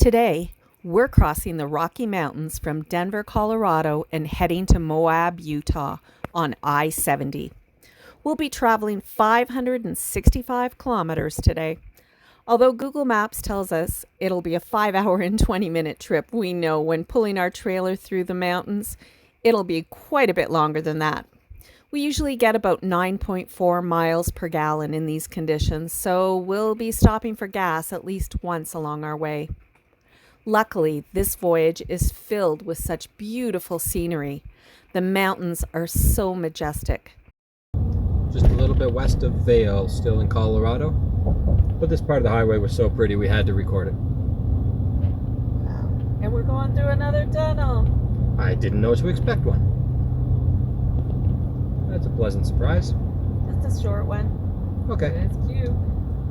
Today, we're crossing the Rocky Mountains from Denver, Colorado, and heading to Moab, Utah on I-70. We'll be traveling 565 kilometers today. Although Google Maps tells us it'll be a 5-hour and 20-minute trip, we know when pulling our trailer through the mountains, it'll be quite a bit longer than that. We usually get about 9.4 miles per gallon in these conditions, so we'll be stopping for gas at least once along our way. Luckily, this voyage is filled with such beautiful scenery. The mountains are so majestic. Just a little bit west of Vail, still in Colorado. But this part of the highway was so pretty we had to record it. Wow. And we're going through another tunnel. I didn't know to expect one. That's a pleasant surprise. Just a short one. Okay. It's cute.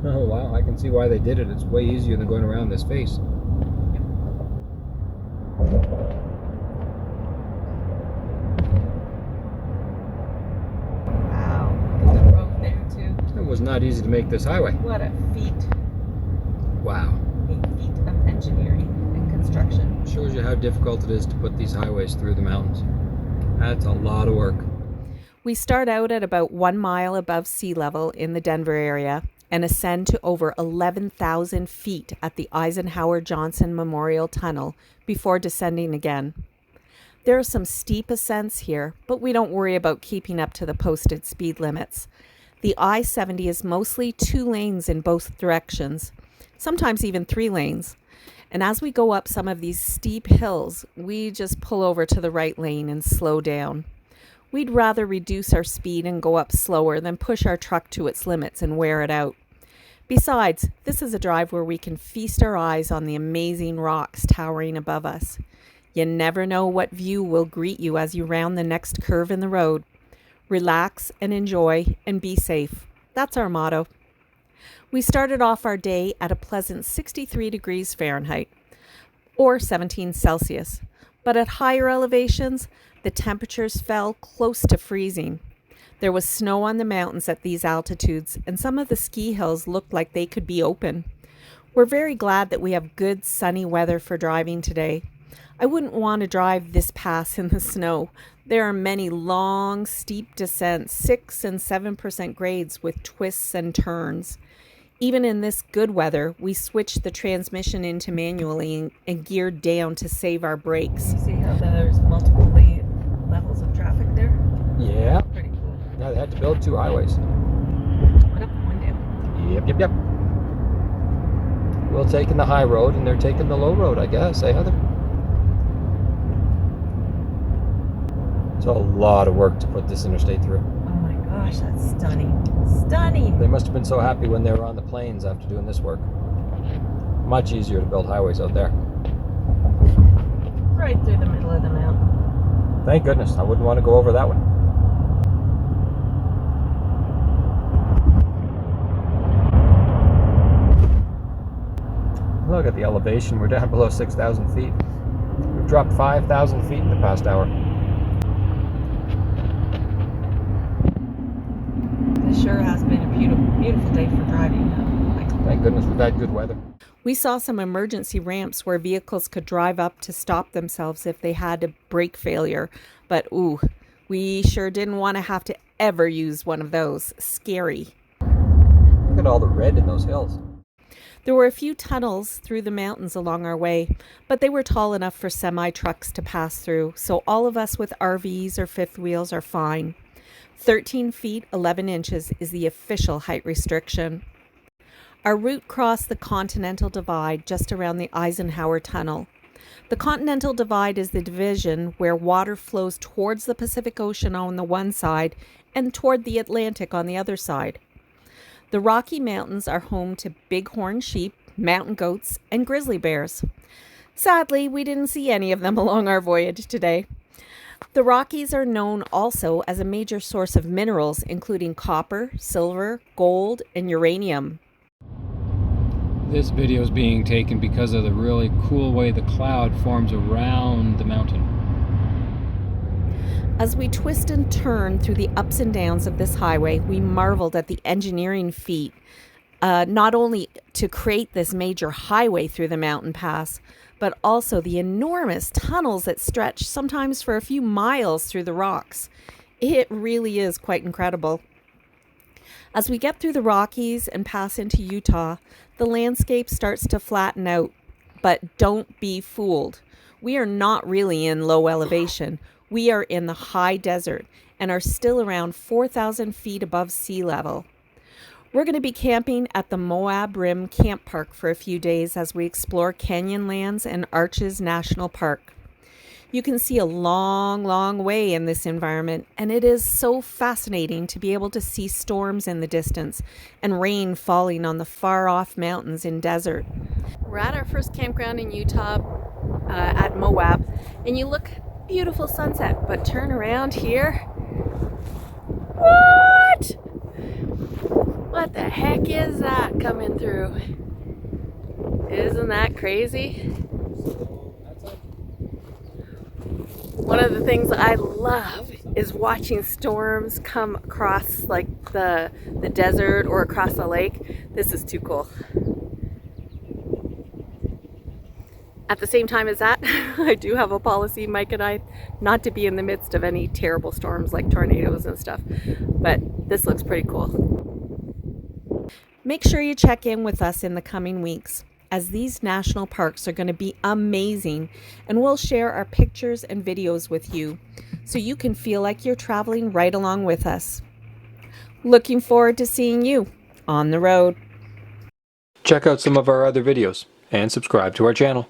Oh wow, I can see why they did it. It's way easier than going around this face. Wow, look at the road there too. It was not easy to make this highway. What a feat. Wow. A feat of engineering and construction. Shows you how difficult it is to put these highways through the mountains. That's a lot of work. We start out at about 1 mile above sea level in the Denver area and ascend to over 11,000 feet at the Eisenhower Johnson Memorial Tunnel before descending again. There are some steep ascents here, but we don't worry about keeping up to the posted speed limits. The I-70 is mostly 2 lanes in both directions, sometimes even 3 lanes. And as we go up some of these steep hills, we just pull over to the right lane and slow down. We'd rather reduce our speed and go up slower than push our truck to its limits and wear it out. Besides, this is a drive where we can feast our eyes on the amazing rocks towering above us. You never know what view will greet you as you round the next curve in the road. Relax and enjoy and be safe. That's our motto. We started off our day at a pleasant 63 degrees Fahrenheit, or 17 Celsius, but at higher elevations, the temperatures fell close to freezing. There was snow on the mountains at these altitudes, and some of the ski hills looked like they could be open. We're very glad that we have good sunny weather for driving today. I wouldn't want to drive this pass in the snow. There are many long, steep descents, 6 and 7% grades with twists and turns. Even in this good weather, we switched the transmission into manually and geared down to save our brakes. You see how there's multiple levels of traffic there? Yeah. Pretty cool. Now they had to build 2 highways. One up, one down. Yep. We're taking the high road and they're taking the low road, I guess, eh, Heather? It's a lot of work to put this interstate through. Oh my gosh, that's stunning. Stunning! They must have been so happy when they were on the plains after doing this work. Much easier to build highways out there. Right through the middle of the mountain. Thank goodness, I wouldn't want to go over that one. Look at the elevation, we're down below 6,000 feet. We've dropped 5,000 feet in the past hour. This sure has been a beautiful day for driving. Thank goodness we've had good weather. We saw some emergency ramps where vehicles could drive up to stop themselves if they had a brake failure. But ooh, we sure didn't want to have to ever use one of those. Scary. Look at all the red in those hills. There were a few tunnels through the mountains along our way, but they were tall enough for semi-trucks to pass through, so all of us with RVs or fifth wheels are fine. 13 feet 11 inches is the official height restriction. Our route crossed the Continental Divide just around the Eisenhower Tunnel. The Continental Divide is the division where water flows towards the Pacific Ocean on the one side and toward the Atlantic on the other side. The Rocky Mountains are home to bighorn sheep, mountain goats, and grizzly bears. Sadly, we didn't see any of them along our voyage today. The Rockies are known also as a major source of minerals, including copper, silver, gold, and uranium. This video is being taken because of the really cool way the cloud forms around the mountain. As we twist and turn through the ups and downs of this highway, we marveled at the engineering feat not only to create this major highway through the mountain pass, but also the enormous tunnels that stretch sometimes for a few miles through the rocks. It really is quite incredible. As we get through the Rockies and pass into Utah, the landscape starts to flatten out. But don't be fooled. We are not really in low elevation. We are in the high desert and are still around 4,000 feet above sea level. We're going to be camping at the Moab Rim Camp Park for a few days as we explore Canyonlands and Arches National Park. You can see a long, long way in this environment, and it is so fascinating to be able to see storms in the distance and rain falling on the far-off mountains in desert. We're at our first campground in Utah at Moab, and you look beautiful sunset, but turn around here. What? What the heck is that coming through? Isn't that crazy? One of the things I love is watching storms come across like the desert or across a lake. This is too cool. At the same time as that, I do have a policy, Mike and I, not to be in the midst of any terrible storms like tornadoes and stuff. But this looks pretty cool. Make sure you check in with us in the coming weeks, as these national parks are going to be amazing, and we'll share our pictures and videos with you so you can feel like you're traveling right along with us. Looking forward to seeing you on the road. Check out some of our other videos and subscribe to our channel.